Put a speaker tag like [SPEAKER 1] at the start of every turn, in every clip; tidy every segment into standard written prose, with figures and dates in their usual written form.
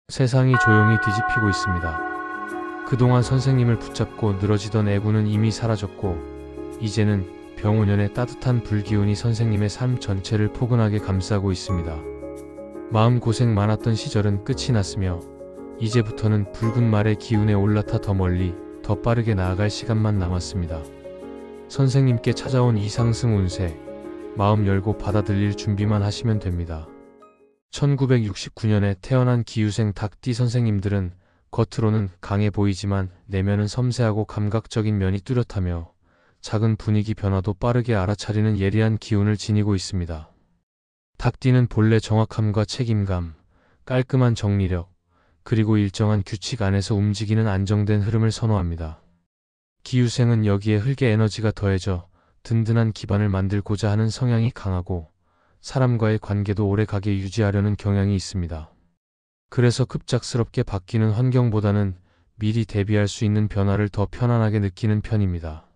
[SPEAKER 1] 세상이 조용히 뒤집히고 있습니다. 그동안 선생님을 붙잡고 늘어지던 애구는 이미 사라졌고, 이제는 병원연의 따뜻한 불기운이 선생님의 삶 전체를 포근하게 감싸고 있습니다. 마음고생 많았던 시절은 끝이 났으며, 이제부터는 붉은 말의 기운에 올라타 더 멀리, 더 빠르게 나아갈 시간만 남았습니다. 선생님께 찾아온 이 상승 운세, 마음 열고 받아들일 준비만 하시면 됩니다. 1969년에 태어난 기유생 닭띠 선생님들은 겉으로는 강해 보이지만 내면은 섬세하고 감각적인 면이 뚜렷하며 작은 분위기 변화도 빠르게 알아차리는 예리한 기운을 지니고 있습니다. 닭띠는 본래 정확함과 책임감, 깔끔한 정리력, 그리고 일정한 규칙 안에서 움직이는 안정된 흐름을 선호합니다. 기유생은 여기에 흙의 에너지가 더해져 든든한 기반을 만들고자 하는 성향이 강하고, 사람과의 관계도 오래가게 유지하려는 경향이 있습니다. 그래서 급작스럽게 바뀌는 환경보다는 미리 대비할 수 있는 변화를 더 편안하게 느끼는 편입니다.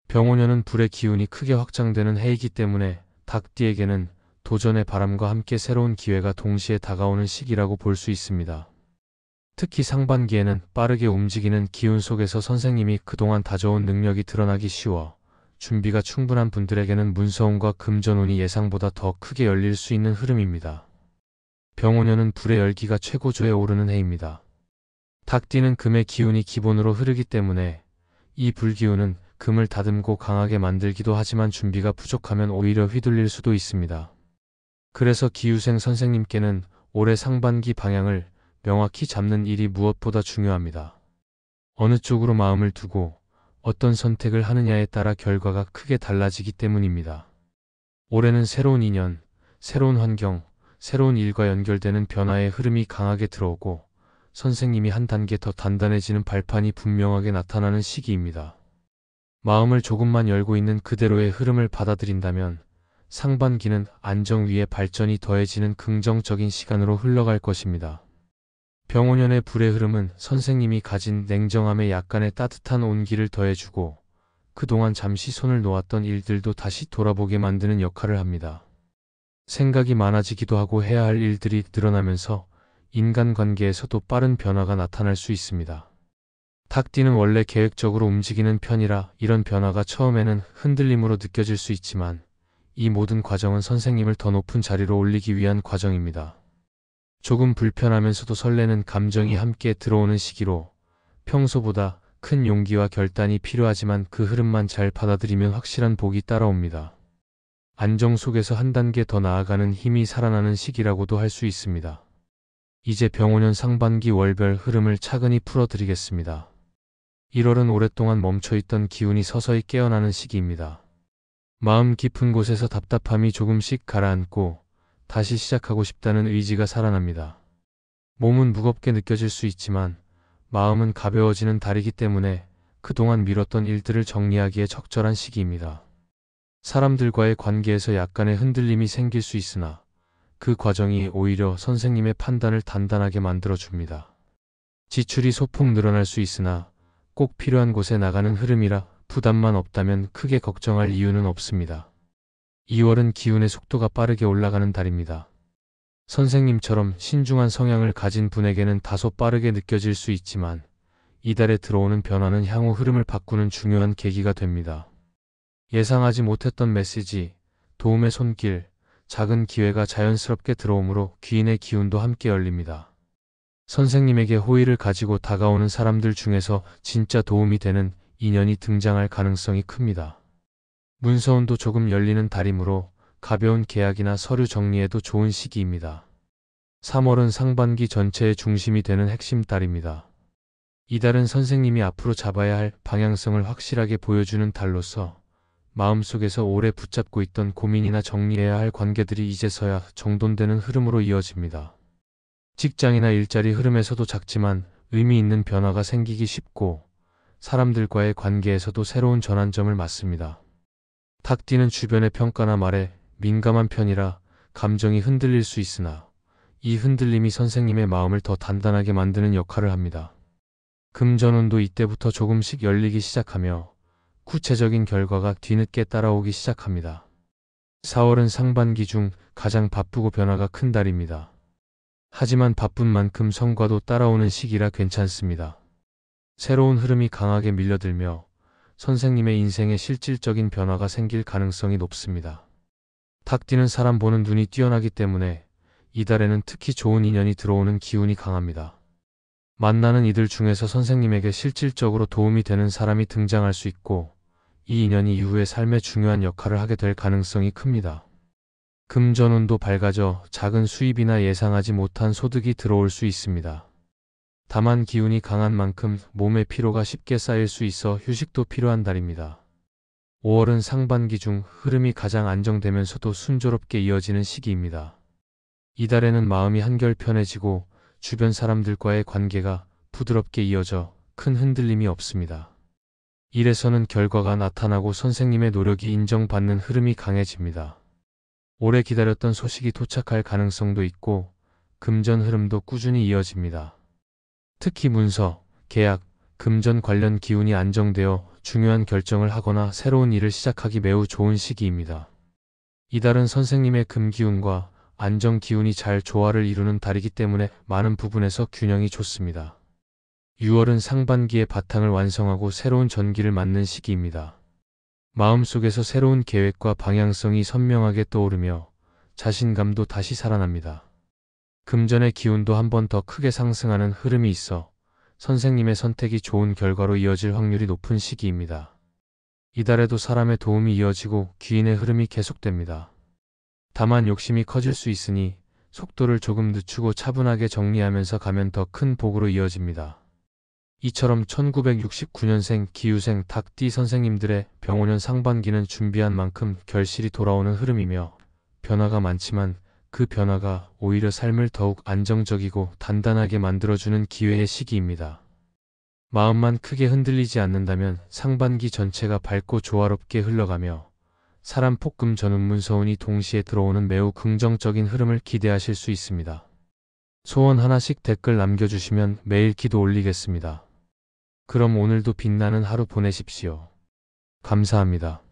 [SPEAKER 1] 병오년은 불의 기운이 크게 확장되는 해이기 때문에 닭띠에게는 도전의 바람과 함께 새로운 기회가 동시에 다가오는 시기라고 볼 수 있습니다. 특히 상반기에는 빠르게 움직이는 기운 속에서 선생님이 그동안 다져온 능력이 드러나기 쉬워 준비가 충분한 분들에게는 문서운과 금전운이 예상보다 더 크게 열릴 수 있는 흐름입니다. 병오년은 불의 열기가 최고조에 오르는 해입니다. 닭띠는 금의 기운이 기본으로 흐르기 때문에 이 불기운은 금을 다듬고 강하게 만들기도 하지만 준비가 부족하면 오히려 휘둘릴 수도 있습니다. 그래서 기유생 선생님께는 올해 상반기 방향을 명확히 잡는 일이 무엇보다 중요합니다. 어느 쪽으로 마음을 두고 어떤 선택을 하느냐에 따라 결과가 크게 달라지기 때문입니다. 올해는 새로운 인연, 새로운 환경, 새로운 일과 연결되는 변화의 흐름이 강하게 들어오고 선생님이 한 단계 더 단단해지는 발판이 분명하게 나타나는 시기입니다. 마음을 조금만 열고 있는 그대로의 흐름을 받아들인다면 상반기는 안정 위에 발전이 더해지는 긍정적인 시간으로 흘러갈 것입니다. 병오년의 불의 흐름은 선생님이 가진 냉정함에 약간의 따뜻한 온기를 더해주고 그동안 잠시 손을 놓았던 일들도 다시 돌아보게 만드는 역할을 합니다. 생각이 많아지기도 하고 해야 할 일들이 늘어나면서 인간관계에서도 빠른 변화가 나타날 수 있습니다. 닭띠는 원래 계획적으로 움직이는 편이라 이런 변화가 처음에는 흔들림으로 느껴질 수 있지만 이 모든 과정은 선생님을 더 높은 자리로 올리기 위한 과정입니다. 조금 불편하면서도 설레는 감정이 함께 들어오는 시기로 평소보다 큰 용기와 결단이 필요하지만 그 흐름만 잘 받아들이면 확실한 복이 따라옵니다. 안정 속에서 한 단계 더 나아가는 힘이 살아나는 시기라고도 할 수 있습니다. 이제 병오년 상반기 월별 흐름을 차근히 풀어드리겠습니다. 1월은 오랫동안 멈춰있던 기운이 서서히 깨어나는 시기입니다. 마음 깊은 곳에서 답답함이 조금씩 가라앉고 다시 시작하고 싶다는 의지가 살아납니다. 몸은 무겁게 느껴질 수 있지만 마음은 가벼워지는 달이기 때문에 그동안 미뤘던 일들을 정리하기에 적절한 시기입니다. 사람들과의 관계에서 약간의 흔들림이 생길 수 있으나 그 과정이 오히려 선생님의 판단을 단단하게 만들어줍니다. 지출이 소폭 늘어날 수 있으나 꼭 필요한 곳에 나가는 흐름이라 부담만 없다면 크게 걱정할 이유는 없습니다. 2월은 기운의 속도가 빠르게 올라가는 달입니다. 선생님처럼 신중한 성향을 가진 분에게는 다소 빠르게 느껴질 수 있지만 이달에 들어오는 변화는 향후 흐름을 바꾸는 중요한 계기가 됩니다. 예상하지 못했던 메시지, 도움의 손길, 작은 기회가 자연스럽게 들어오므로 귀인의 기운도 함께 열립니다. 선생님에게 호의를 가지고 다가오는 사람들 중에서 진짜 도움이 되는 인연이 등장할 가능성이 큽니다. 문서운도 조금 열리는 달이므로 가벼운 계약이나 서류 정리에도 좋은 시기입니다. 3월은 상반기 전체의 중심이 되는 핵심 달입니다. 이달은 선생님이 앞으로 잡아야 할 방향성을 확실하게 보여주는 달로서 마음속에서 오래 붙잡고 있던 고민이나 정리해야 할 관계들이 이제서야 정돈되는 흐름으로 이어집니다. 직장이나 일자리 흐름에서도 작지만 의미 있는 변화가 생기기 쉽고 사람들과의 관계에서도 새로운 전환점을 맞습니다. 닭띠는 주변의 평가나 말에 민감한 편이라 감정이 흔들릴 수 있으나 이 흔들림이 선생님의 마음을 더 단단하게 만드는 역할을 합니다. 금전운도 이때부터 조금씩 열리기 시작하며 구체적인 결과가 뒤늦게 따라오기 시작합니다. 4월은 상반기 중 가장 바쁘고 변화가 큰 달입니다. 하지만 바쁜 만큼 성과도 따라오는 시기라 괜찮습니다. 새로운 흐름이 강하게 밀려들며 선생님의 인생에 실질적인 변화가 생길 가능성이 높습니다. 닭띠는 사람 보는 눈이 뛰어나기 때문에 이달에는 특히 좋은 인연이 들어오는 기운이 강합니다. 만나는 이들 중에서 선생님에게 실질적으로 도움이 되는 사람이 등장할 수 있고 이 인연이 이후의 삶에 중요한 역할을 하게 될 가능성이 큽니다. 금전운도 밝아져 작은 수입이나 예상하지 못한 소득이 들어올 수 있습니다. 다만 기운이 강한 만큼 몸의 피로가 쉽게 쌓일 수 있어 휴식도 필요한 달입니다. 5월은 상반기 중 흐름이 가장 안정되면서도 순조롭게 이어지는 시기입니다. 이달에는 마음이 한결 편해지고 주변 사람들과의 관계가 부드럽게 이어져 큰 흔들림이 없습니다. 일에서는 결과가 나타나고 선생님의 노력이 인정받는 흐름이 강해집니다. 오래 기다렸던 소식이 도착할 가능성도 있고 금전 흐름도 꾸준히 이어집니다. 특히 문서, 계약, 금전 관련 기운이 안정되어 중요한 결정을 하거나 새로운 일을 시작하기 매우 좋은 시기입니다. 이달은 선생님의 금기운과 안정기운이 잘 조화를 이루는 달이기 때문에 많은 부분에서 균형이 좋습니다. 6월은 상반기의 바탕을 완성하고 새로운 전기를 맞는 시기입니다. 마음속에서 새로운 계획과 방향성이 선명하게 떠오르며 자신감도 다시 살아납니다. 금전의 기운도 한 번 더 크게 상승하는 흐름이 있어 선생님의 선택이 좋은 결과로 이어질 확률이 높은 시기입니다. 이달에도 사람의 도움이 이어지고 귀인의 흐름이 계속됩니다. 다만 욕심이 커질 수 있으니 속도를 조금 늦추고 차분하게 정리하면서 가면 더 큰 복으로 이어집니다. 이처럼 1969년생 기유생 닭띠 선생님들의 병오년 상반기는 준비한 만큼 결실이 돌아오는 흐름이며 변화가 많지만 그 변화가 오히려 삶을 더욱 안정적이고 단단하게 만들어주는 기회의 시기입니다. 마음만 크게 흔들리지 않는다면 상반기 전체가 밝고 조화롭게 흘러가며 사람 폭금 전운 문서운이 동시에 들어오는 매우 긍정적인 흐름을 기대하실 수 있습니다. 소원 하나씩 댓글 남겨주시면 매일 기도 올리겠습니다. 그럼 오늘도 빛나는 하루 보내십시오. 감사합니다.